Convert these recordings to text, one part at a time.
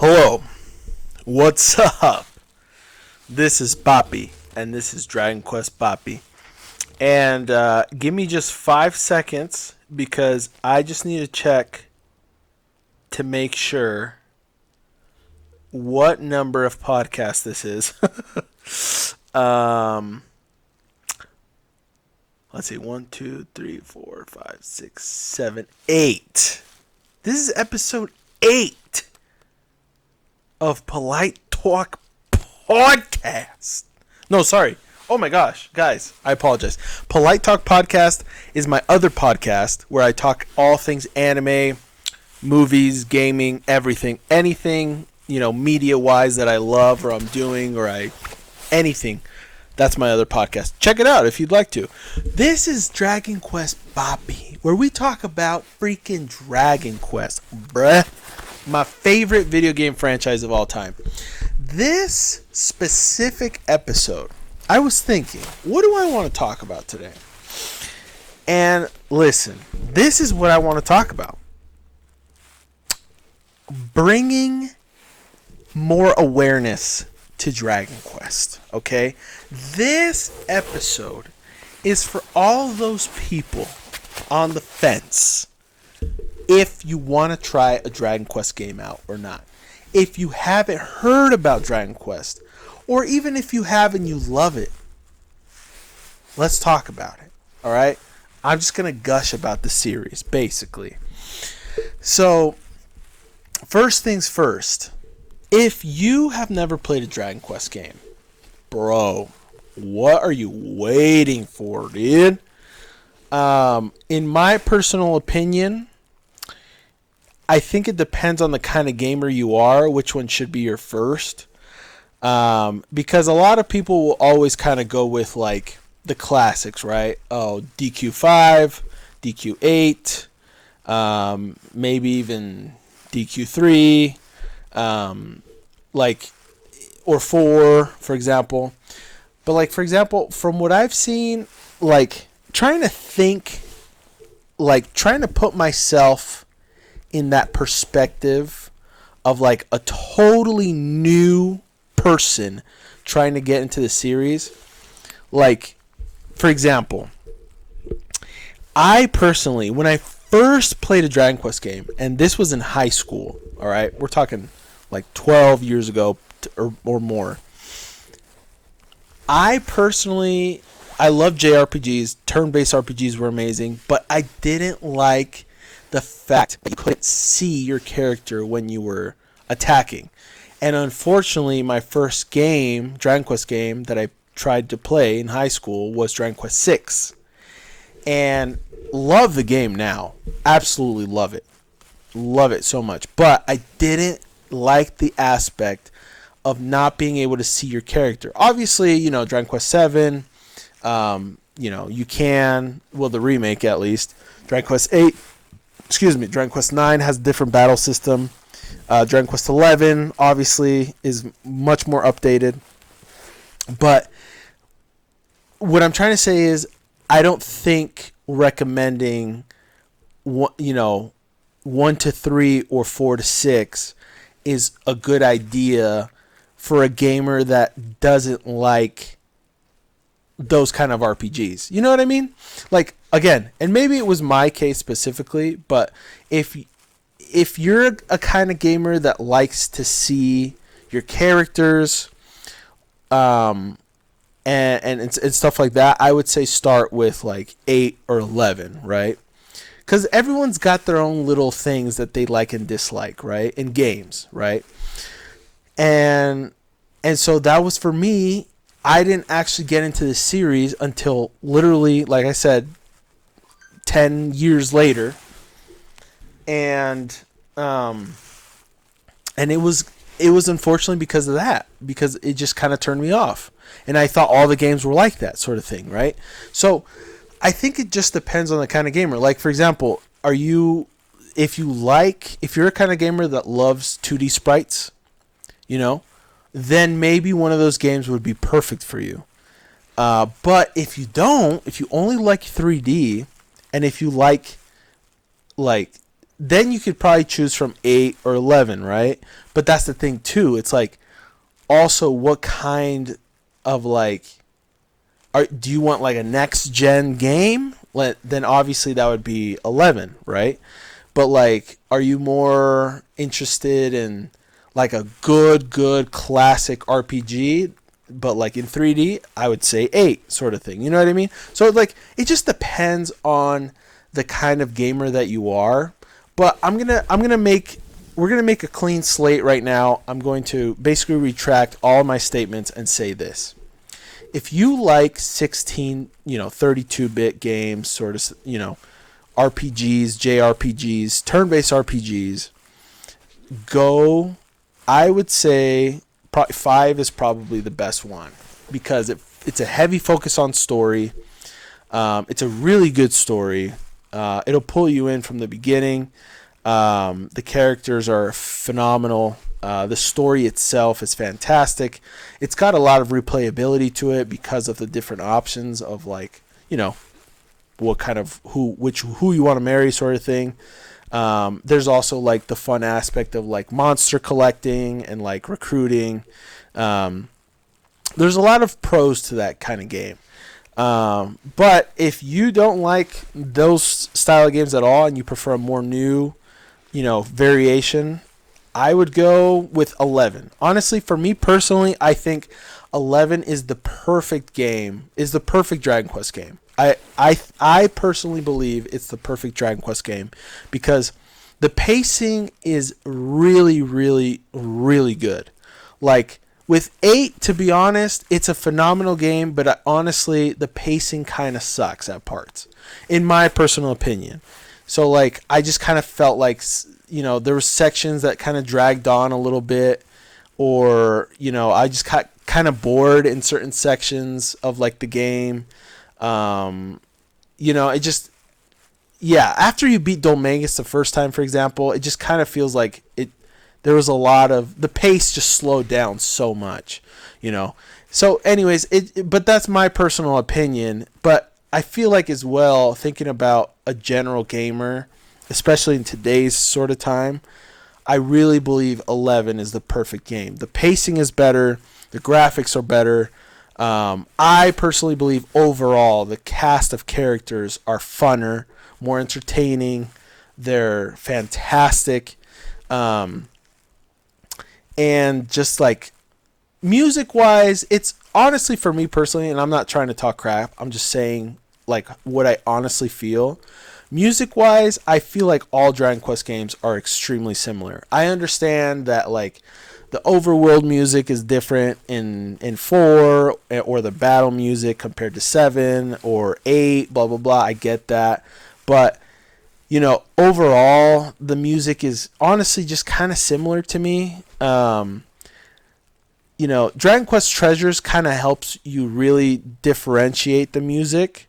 Hello, what's up? This is Papi, and this is Dragon Quest Papi. And give me just 5 seconds because I just need to check to make sure what number of podcast this is. Let's see, 1, 2, 3, 4, 5, 6, 7, 8. This is episode 8 of Polite Talk Podcast. No, sorry. Oh my gosh, guys, I apologize. Polite Talk Podcast is my other podcast where I talk all things anime, movies, gaming, everything, anything, media-wise that I love or I'm doing anything. That's my other podcast. Check it out if you'd like to. This is Dragon Quest Papi, where we talk about freaking Dragon Quest, bruh. My favorite video game franchise of all time. This specific episode, I was thinking, what do I want to talk about today? And listen, this is what I want to talk about. Bringing more awareness to Dragon Quest, okay? This episode is for all those people on the fence if you want to try a Dragon Quest game out or not. If you haven't heard about Dragon Quest, or even if you have and you love it, let's talk about it, all right? I'm just going to gush about the series, basically. So, first things first. If you have never played a Dragon Quest game, bro, what are you waiting for, dude? In my personal opinion, I think it depends on the kind of gamer you are, which one should be your first. Because a lot of people will always kind of go with, like, the classics, right? Oh, DQ5, DQ8, maybe even DQ3. Or 4, for example. But, for example, from what I've seen, trying to put myself in that perspective of, a totally new person trying to get into the series. For example, I personally, when I first played a Dragon Quest game, and this was in high school, all right? We're talking 12 years ago or more. I love JRPGs. Turn-based RPGs were amazing, but I didn't like the fact that you couldn't see your character when you were attacking. And unfortunately, my first game, Dragon Quest game, that I tried to play in high school was Dragon Quest 6. And love the game now. Absolutely love it. Love it so much. But I didn't like the aspect of not being able to see your character. Obviously, Dragon Quest 7, you can, the remake at least. Dragon Quest 8, Dragon Quest 9 has a different battle system. Dragon Quest 11, obviously, is much more updated. But what I'm trying to say is, I don't think recommending, 1 to 3 or 4 to 6 is a good idea for a gamer that doesn't like those kind of RPGs. You know what I mean? Again, and maybe it was my case specifically, but if you're a kind of gamer that likes to see your characters, and stuff like that, I would say start with 8 or 11, right? Because everyone's got their own little things that they like and dislike, right? In games, right? And so that was for me. I didn't actually get into the series until literally, like I said, 10 years later. And it was unfortunately because of that, because it just kind of turned me off. And I thought all the games were like that sort of thing, right? So I think it just depends on the kind of gamer. For example, if you're a kind of gamer that loves 2D sprites, then maybe one of those games would be perfect for you. But if you don't, if you only like 3D, and if you like then you could probably choose from 8 or 11, right? But that's the thing too. It's like, also what kind of like, do you want like a next gen game? Then obviously that would be 11, right? But like, are you more interested in like a good classic RPG, but like in 3D? I would say 8, sort of thing. You know what I mean? So like, it just depends on the kind of gamer that you are. But we're gonna make a clean slate right now. I'm going to basically retract all my statements and say this. If you like 32-bit games, sort of, RPGs, JRPGs, turn-based RPGs, I would say 5 is probably the best one, because it's a heavy focus on story. It's a really good story. It'll pull you in from the beginning. The characters are phenomenal. The story itself is fantastic. It's got a lot of replayability to it because of the different options of like, what kind of who you want to marry, sort of thing. There's also like the fun aspect of like monster collecting and like recruiting. There's a lot of pros to that kind of game. But if you don't like those style of games at all and you prefer a more new, variation, I would go with 11. Honestly, for me personally, I think 11 is the perfect Dragon Quest game. I personally believe it's the perfect Dragon Quest game because the pacing is really, really, really good. Like, with 8, to be honest, it's a phenomenal game, but honestly, the pacing kind of sucks at parts, in my personal opinion. So, like, I just kind of felt like, there were sections that kind of dragged on a little bit, or, I just got kind of bored in certain sections of, like, the game. It just, after you beat Dolmagus the first time, for example, it just kind of feels like there was a lot of, the pace just slowed down so much, So anyways, but that's my personal opinion. But I feel like as well, thinking about a general gamer, especially in today's sort of time, I really believe 11 is the perfect game. The pacing is better. The graphics are better. I personally believe overall the cast of characters are funner, more entertaining. They're fantastic. And just like music-wise, it's honestly, for me personally, and I'm not trying to talk crap, I'm just saying like what I honestly feel. Music-wise, I feel like all Dragon Quest games are extremely similar. I understand that like the overworld music is different in 4, or the battle music compared to 7 or 8, blah, blah, blah. I get that. But, overall, the music is honestly just kind of similar to me. Dragon Quest Treasures kind of helps you really differentiate the music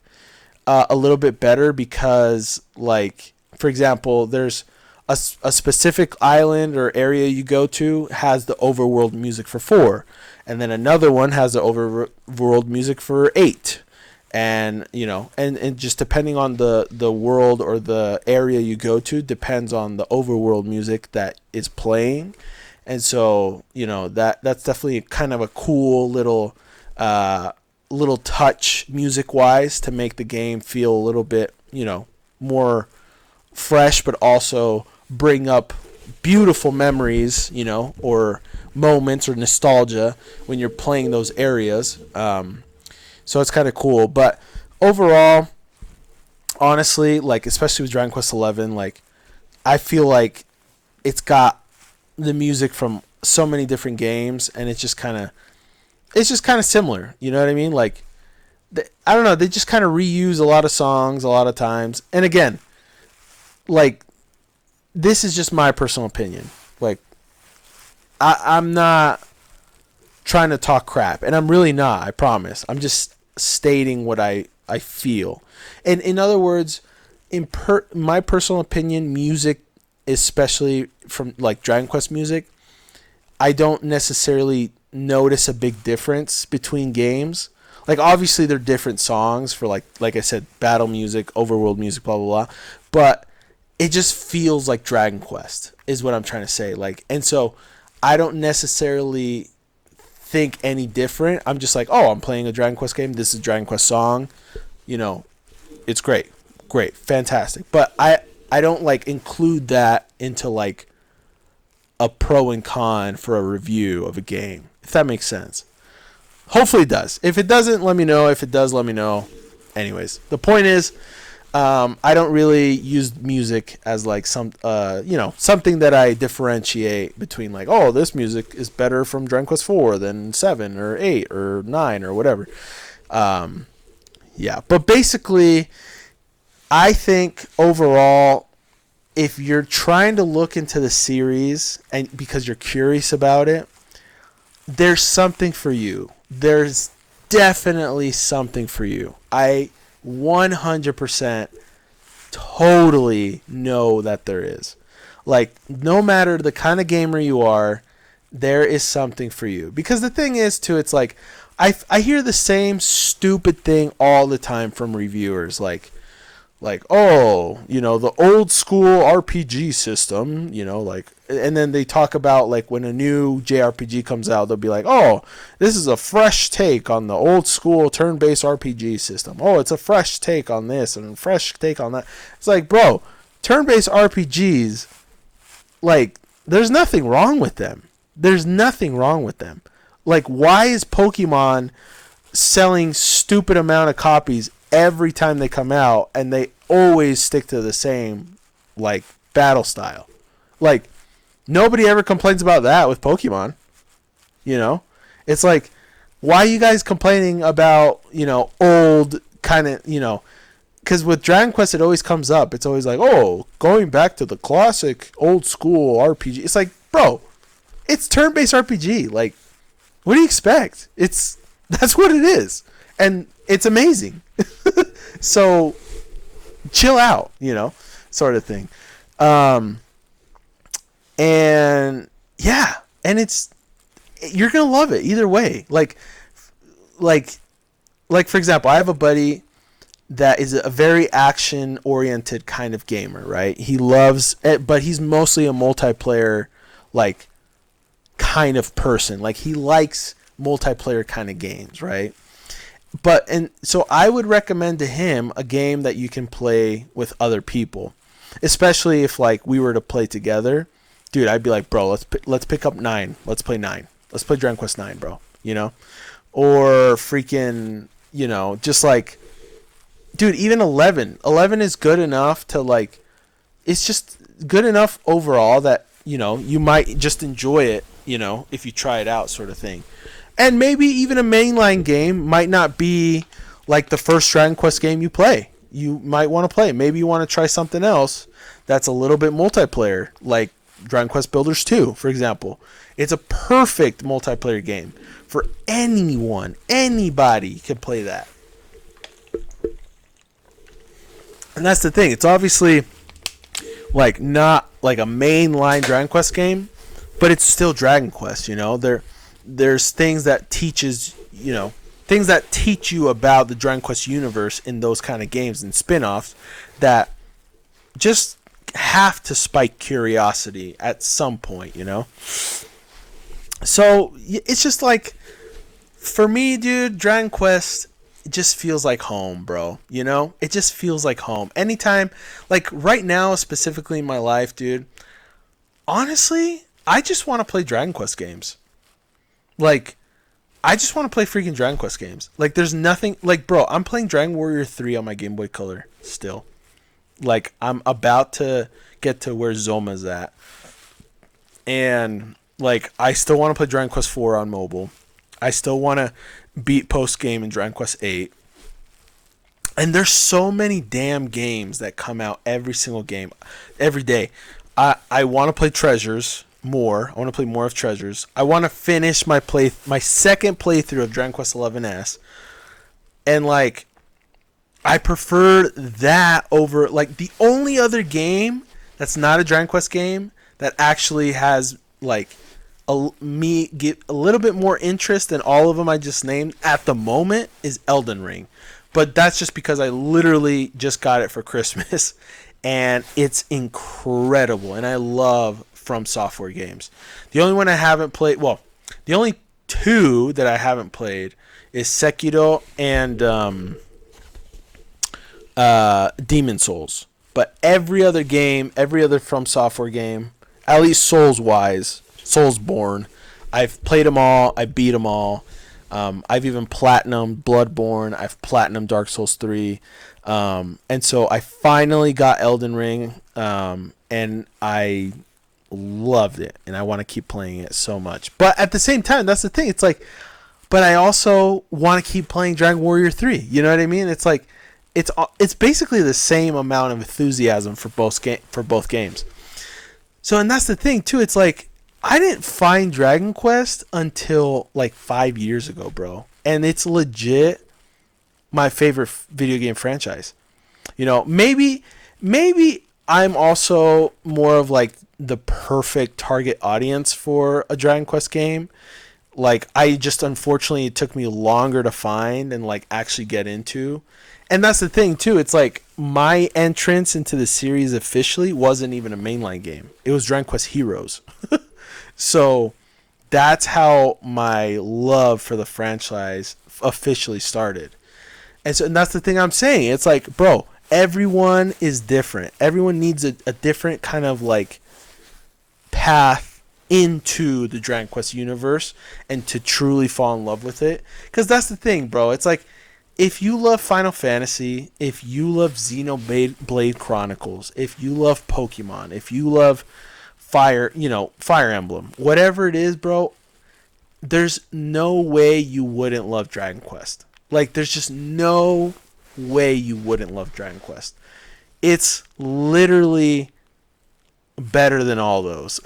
a little bit better because, like, for example, there's a specific island or area you go to has the overworld music for 4, and then another one has the overworld music for 8, and and just depending on the world or the area you go to depends on the overworld music that is playing. And so that's definitely kind of a cool little touch music wise to make the game feel a little bit more fresh, but also bring up beautiful memories, or moments or nostalgia when you're playing those areas. So it's kind of cool. But overall, honestly, like, especially with Dragon Quest 11, like, I feel like it's got the music from so many different games, and it's just kind of similar. You know what I mean? Like, I don't know. They just kind of reuse a lot of songs a lot of times. And again, like, this is just my personal opinion. Like, I'm not trying to talk crap, and I'm really not, I promise. I'm just stating what I feel. And in other words, my personal opinion, music, especially from like Dragon Quest music, I don't necessarily notice a big difference between games. Like, obviously they're different songs for like I said, battle music, overworld music, blah blah blah. But it just feels like Dragon Quest is what I'm trying to say. Like, and so I don't necessarily think any different. I'm just like, oh, I'm playing a Dragon Quest game. This is a Dragon Quest song. You know, it's great. Great. Fantastic. But I don't like include that into like a pro and con for a review of a game, if that makes sense. Hopefully it does. If it doesn't, let me know. If it does, let me know. Anyways, the point is, I don't really use music as like some, something that I differentiate between like, oh, this music is better from Dragon Quest 4 than 7 or 8 or 9 or whatever. Yeah, but basically, I think overall, if you're trying to look into the series and because you're curious about it, there's something for you. There's definitely something for you. I 100% totally know that there is. Like, no matter the kind of gamer you are, there is something for you. Because the thing is, too, it's like, I hear the same stupid thing all the time from reviewers. Like, oh, the old school RPG system, and then they talk about, like, when a new JRPG comes out, they'll be like, oh, this is a fresh take on the old school turn-based RPG system. Oh, it's a fresh take on this and a fresh take on that. It's like, bro, turn-based RPGs, like, there's nothing wrong with them. There's nothing wrong with them. Like, why is Pokemon selling stupid amount of copies every time they come out, and they always stick to the same, like, battle style? Like, nobody ever complains about that with Pokemon. It's like, why are you guys complaining about, old kind of, because with Dragon Quest, it always comes up. It's always like, oh, going back to the classic old school RPG. It's like, bro, it's turn-based RPG. Like, what do you expect? That's what it is. And it's amazing. So chill out, sort of thing. And yeah, and you're going to love it either way. Like for example, I have a buddy that is a very action oriented kind of gamer, right? He loves it, but he's mostly a multiplayer, like, kind of person. Like, he likes multiplayer kind of games, right? So I would recommend to him a game that you can play with other people, especially if, like, we were to play together. Dude, I'd be like, bro, let's pick up 9. Let's play 9. Let's play Dragon Quest 9, bro. Or freaking, just like, dude, even 11. 11 is good enough to, like, it's just good enough overall that, you might just enjoy it, if you try it out, sort of thing. And maybe even a mainline game might not be like the first Dragon Quest game you play. You might want to play. Maybe you want to try something else that's a little bit multiplayer, like Dragon Quest Builders 2, for example. It's a perfect multiplayer game for anyone. Anybody can play that. And that's the thing. It's obviously like not like a mainline Dragon Quest game, but it's still Dragon Quest, There's things that teach you about the Dragon Quest universe in those kind of games and spin-offs that just have to spike curiosity at some point, So it's just like, for me, dude, Dragon Quest, it just feels like home, bro. It just feels like home. Anytime, like right now, specifically in my life, dude, honestly, I just want to play Dragon Quest games. Like, I just want to play freaking Dragon Quest games. Like, there's nothing... Like, bro, I'm playing Dragon Warrior 3 on my Game Boy Color still. Like, I'm about to get to where Zoma's at. And, like, I still want to play Dragon Quest 4 on mobile. I still want to beat post-game in Dragon Quest 8. And there's so many damn games that come out every single game, every day. I want to play Treasures more. I want to play more of Treasures. I want to finish my second playthrough of Dragon Quest 11S. And, like, I prefer that over, like, the only other game that's not a Dragon Quest game that actually has, like, me get a little bit more interest than all of them I just named at the moment is Elden Ring. But that's just because I literally just got it for Christmas. and it's incredible. And I love From Software games. The only one I haven't played, well, the only two that I haven't played is Sekiro and Demon Souls. But every other game, every other From Software game, at least Souls-wise, Soulsborne, I've played them all. I beat them all. I've even platinumed Bloodborne. I've platinumed Dark Souls 3. And so I finally got Elden Ring, and I loved it. And I want to keep playing it so much. But at the same time, that's the thing. It's like, but I also want to keep playing Dragon Warrior 3. You know what I mean? It's like, it's basically the same amount of enthusiasm for both games. So, and that's the thing too. It's like I didn't find Dragon Quest until like 5 years ago, bro, and it's legit my favorite video game franchise. You know, maybe I'm also more of like the perfect target audience for a Dragon Quest game. Like I just unfortunately it took me longer to find and like actually get into. And that's the thing, too. It's like my entrance into the series officially wasn't even a mainline game. It was Dragon Quest Heroes. So that's how my love for the franchise officially started. And that's the thing I'm saying. It's like, bro, everyone is different. Everyone needs a different kind of like path into the Dragon Quest universe and to truly fall in love with it. Because that's the thing, bro. It's like, if you love Final Fantasy, if you love Xenoblade Chronicles, if you love Pokemon, if you love Fire Emblem, whatever it is, bro, there's no way you wouldn't love Dragon Quest. Like, there's just no way you wouldn't love Dragon Quest. It's literally better than all those.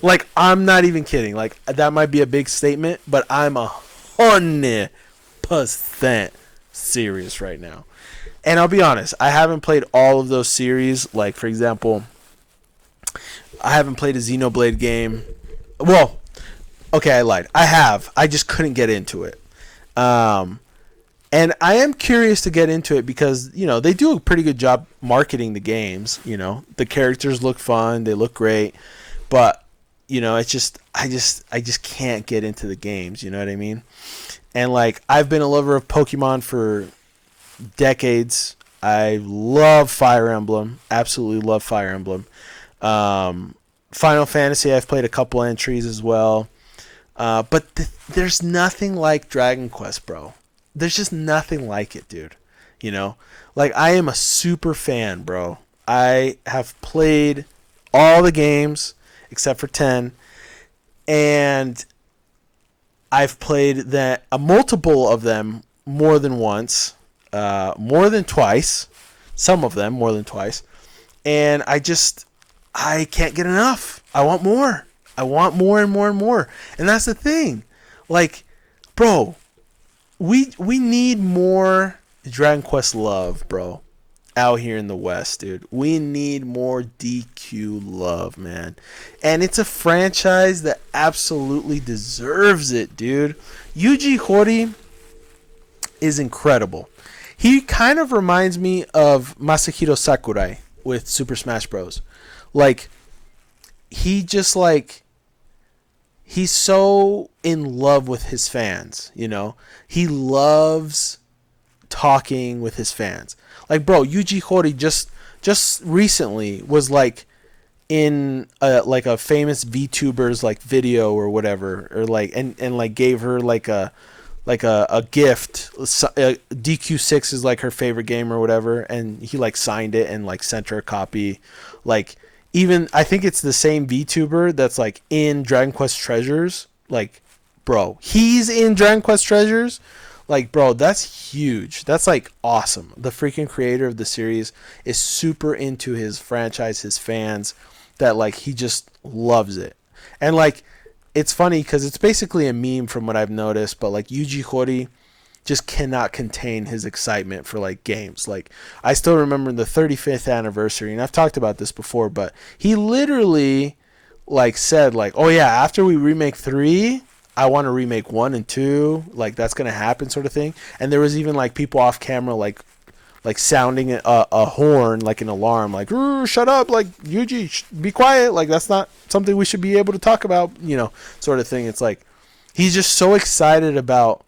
Like, I'm not even kidding. Like, that might be a big statement, but I'm 100% serious right now. And I'll be honest, I haven't played all of those series. Like, for example, I haven't played a Xenoblade game. Well, okay, I lied. I have. I just couldn't get into it. And I am curious to get into it because, you know, they do a pretty good job marketing the games. You know, the characters look fun. They look great. But, you know, it's just, I just can't get into the games. You know what I mean? And, like, I've been a lover of Pokemon for decades. I love Fire Emblem. Absolutely love Fire Emblem. Final Fantasy, I've played a couple entries as well. But there's nothing like Dragon Quest, bro. There's just nothing like it, dude. You know? Like, I am a super fan, bro. I have played all the games except for 10. And I've played a multiple of them more than once, more than twice, some of them more than twice, and I can't get enough. I want more. I want more and more and more. And that's the thing. Like, bro, we need more Dragon Quest love, bro, out here in the West, dude. We need more DQ love, man. And it's a franchise that absolutely deserves it, dude. Yuji Horii is incredible. He kind of reminds me of Masahiro Sakurai with Super Smash Bros. Like, he's so in love with his fans, you know? He loves talking with his fans. Like, bro, Yuji Horii just recently was like in like a famous VTuber's like video or whatever, or like and like gave her like a gift. DQ6 is like her favorite game or whatever, and he like signed it and like sent her a copy. Like, even I think it's the same VTuber that's like in Dragon Quest Treasures. Like, bro, he's in Dragon Quest Treasures. Like, bro, that's huge. That's, like, awesome. The freaking creator of the series is super into his franchise, his fans, that, like, he just loves it. And, like, it's funny because it's basically a meme from what I've noticed, but, like, Yuji Horii just cannot contain his excitement for, like, games. Like, I still remember the 35th anniversary, and I've talked about this before, but he literally, like, said, like, oh, yeah, after we remake 3... I want to remake 1 and 2, like that's gonna happen, sort of thing. And there was even like people off camera like like sounding a horn, like an alarm, like shut up, like Yuji, be quiet, like that's not something we should be able to talk about, sort of thing. It's like he's just so excited about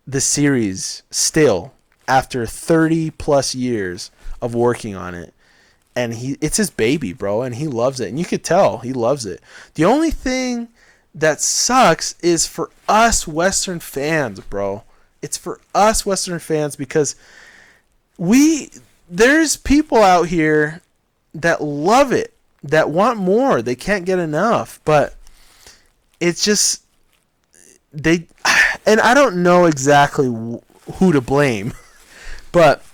the series still after 30 plus years of working on it. And it's his baby, bro, and he loves it. And you could tell he loves it. The only thing that sucks is for us Western fans, bro. It's for us Western fans because there's people out here that love it, that want more. They can't get enough. But it's just and I don't know exactly who to blame. But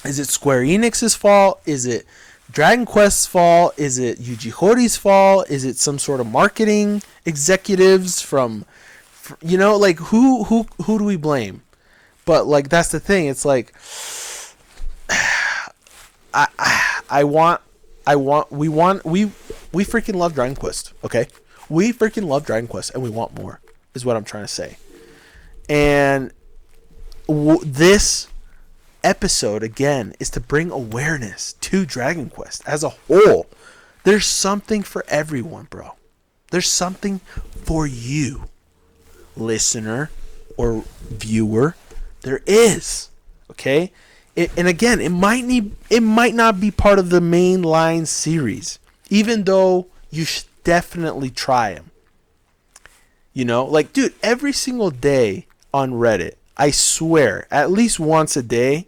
is it Square Enix's fault? Is it Dragon Quest's fault? Is it Yuji Horii fault? Is it some sort of marketing executives from like who do we blame? But like that's the thing. It's like we freaking love Dragon Quest, okay? We freaking love Dragon Quest and we want more is what I'm trying to say. And this episode again is to bring awareness to Dragon Quest as a whole. There's something for everyone, bro. There's something for you, listener or viewer. There is, okay? And again, it might not be part of the mainline series, even though you should definitely try them. Like, dude, every single day on Reddit, I swear, at least once a day,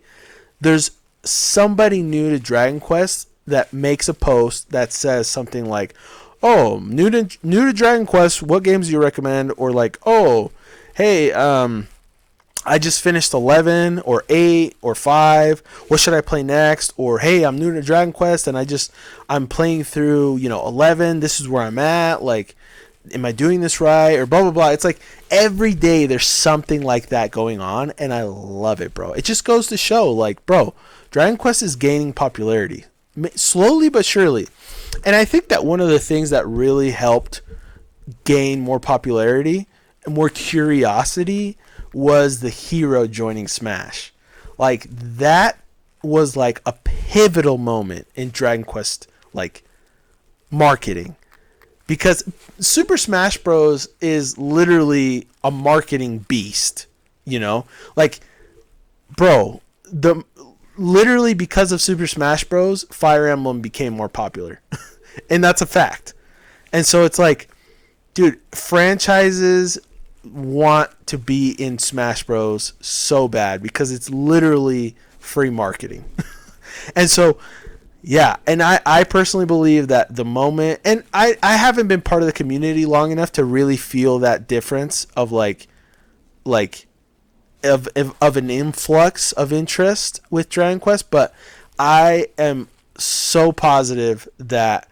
there's somebody new to Dragon Quest that makes a post that says something like, "Oh, new to Dragon Quest, what games do you recommend?" Or like, "Oh, hey, I just finished 11 or 8 or 5. What should I play next?" Or, "Hey, I'm new to Dragon Quest and I'm playing through, 11. This is where I'm at. Like, am I doing this right?" Or blah, blah, blah. It's like every day there's something like that going on, and I love it, bro. It just goes to show, like, bro, Dragon Quest is gaining popularity slowly but surely. And I think that one of the things that really helped gain more popularity and more curiosity was the hero joining Smash. Like, that was like a pivotal moment in Dragon Quest, like, marketing. Because Super Smash Bros. Is literally a marketing beast, Like, bro, literally because of Super Smash Bros., Fire Emblem became more popular. And that's a fact. And so it's like, dude, franchises want to be in Smash Bros. So bad because it's literally free marketing. And so, yeah, and I personally believe that the moment, and I haven't been part of the community long enough to really feel that difference of like of an influx of interest with Dragon Quest, but I am so positive that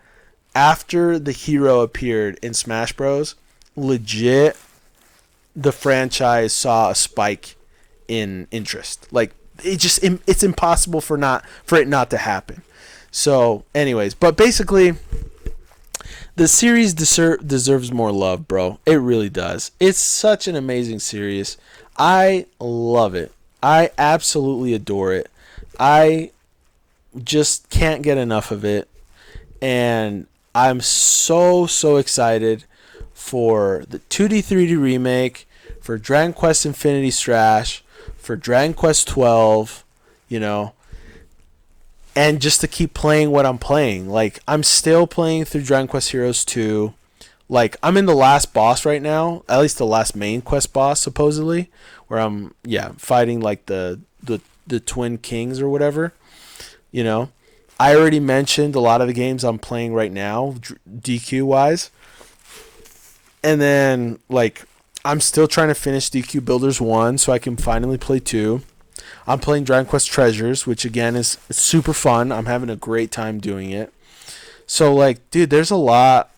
after the hero appeared in Smash Bros., legit, the franchise saw a spike in interest. Like, it's impossible for it not to happen. So, anyways, but basically, the series deserves more love, bro. It really does. It's such an amazing series. I love it. I absolutely adore it. I just can't get enough of it. And I'm so excited for the 2D 3D remake, for Dragon Quest Infinity Strash, for Dragon Quest 12, and just to keep playing what I'm playing. Like, I'm still playing through Dragon Quest Heroes 2. Like, I'm in the last boss right now, at least the last main quest boss, supposedly, where I'm, fighting, like, the Twin Kings or whatever, I already mentioned a lot of the games I'm playing right now, DQ-wise. And then, like, I'm still trying to finish DQ Builders 1 so I can finally play 2. I'm playing Dragon Quest Treasures, which, again, is super fun. I'm having a great time doing it. So, like, dude, there's a lot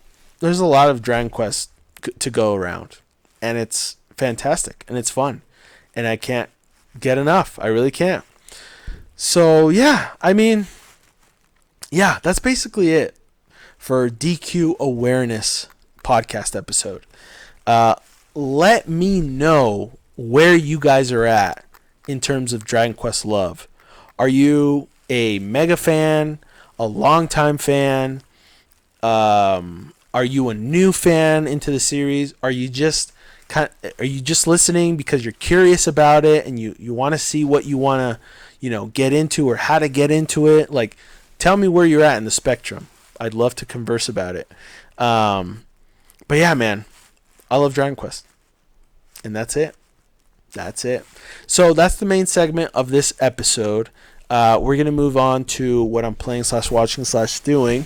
of Dragon Quest to go around. And it's fantastic. And it's fun. And I can't get enough. I really can't. So, yeah, I mean, yeah, that's basically it for DQ Awareness podcast episode. Let me know where you guys are at in terms of Dragon Quest love. Are you a mega fan, a longtime fan? Are you a new fan into the series? Are you just listening because you're curious about it and you want to see what you want to, get into or how to get into it? Like, tell me where you're at in the spectrum. I'd love to converse about it. But yeah, man, I love Dragon Quest. And that's it. So that's the main segment of this episode. We're going to move on to what I'm playing / watching / doing.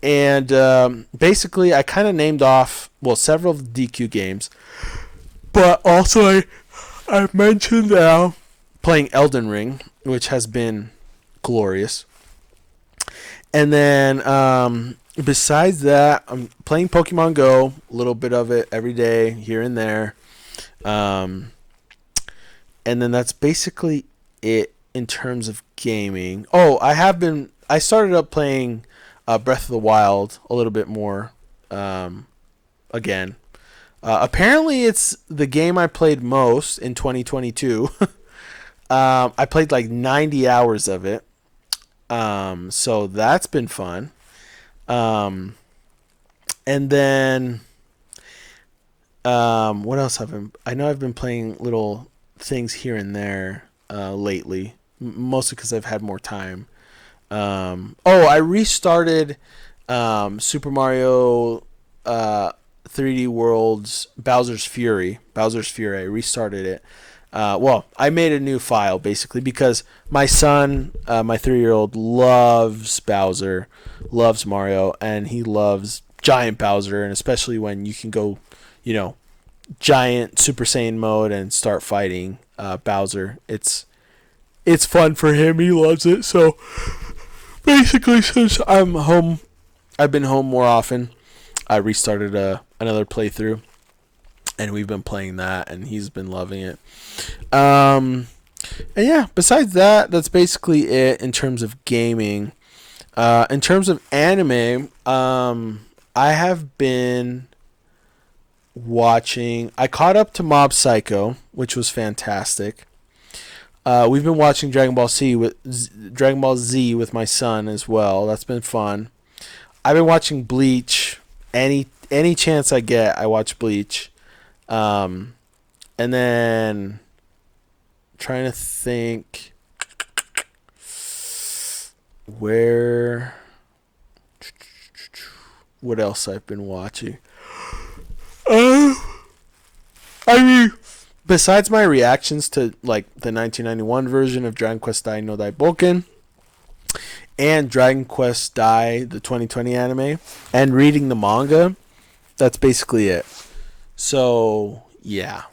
And basically, I kind of named off, several of the DQ games. But also, I mentioned now playing Elden Ring, which has been glorious. And then, besides that, I'm playing Pokemon Go, a little bit of it every day, here and there. And then that's basically it in terms of gaming. Oh, I started up playing Breath of the Wild a little bit more again. Apparently, it's the game I played most in 2022. I played like 90 hours of it. So that's been fun. And then what else I know I've been playing little things here and there lately, mostly because I've had more time. I restarted Super Mario 3D World's Bowser's Fury. I restarted it. I made a new file basically because my son, my 3-year-old, loves Bowser, loves Mario, and he loves Giant Bowser, and especially when you can go, giant Super Saiyan mode and start fighting Bowser. It's fun for him. He loves it. So basically, since I'm home, I've been home more often. I restarted another playthrough, and we've been playing that, and he's been loving it. And yeah, besides that, that's basically it in terms of gaming. In terms of anime, I have been watching. I caught up to Mob Psycho, which was fantastic. We've been watching Dragon Ball Z with my son as well. That's been fun. I've been watching Bleach. Any chance I get, I watch Bleach. And then trying to think what else I've been watching. Besides my reactions to like the 1991 version of Dragon Quest Dai no Daiboken and Dragon Quest Dai, the 2020 anime, and reading the manga, that's basically it. So, yeah,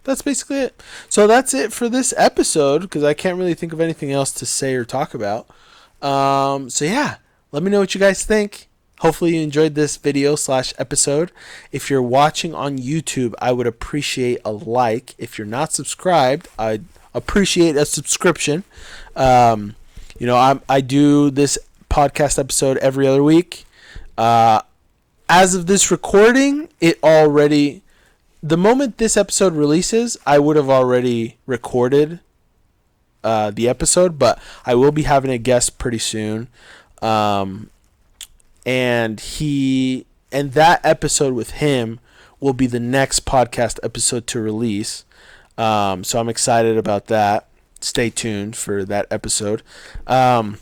that's basically it. So that's it for this episode because I can't really think of anything else to say or talk about. So yeah, let me know what you guys think. Hopefully you enjoyed this video / episode. If you're watching on YouTube, I would appreciate a like. If you're not subscribed, I'd appreciate a subscription. I do this podcast episode every other week. As of this recording, the moment this episode releases, I would have already recorded the episode, but I will be having a guest pretty soon. And that episode with him will be the next podcast episode to release. So I'm excited about that. Stay tuned for that episode. And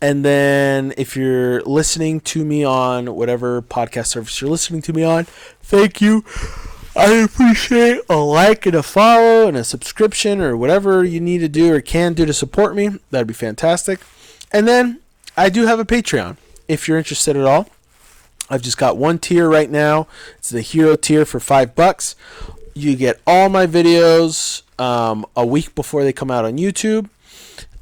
then if you're listening to me on whatever podcast service you're listening to me on, thank you. I appreciate a like and a follow and a subscription or whatever you need to do or can do to support me. That'd be fantastic. And then I do have a Patreon. If you're interested at all, I've just got one tier right now. It's the Hero tier for $5. You get all my videos a week before they come out on YouTube,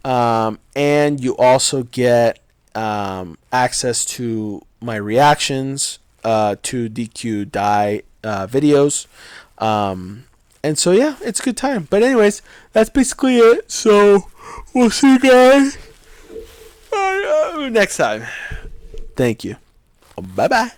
and you also get access to my reactions to DQ Dai videos. And so yeah, it's a good time. But anyways, that's basically it. So we'll see you guys next time. Thank you. Bye-bye.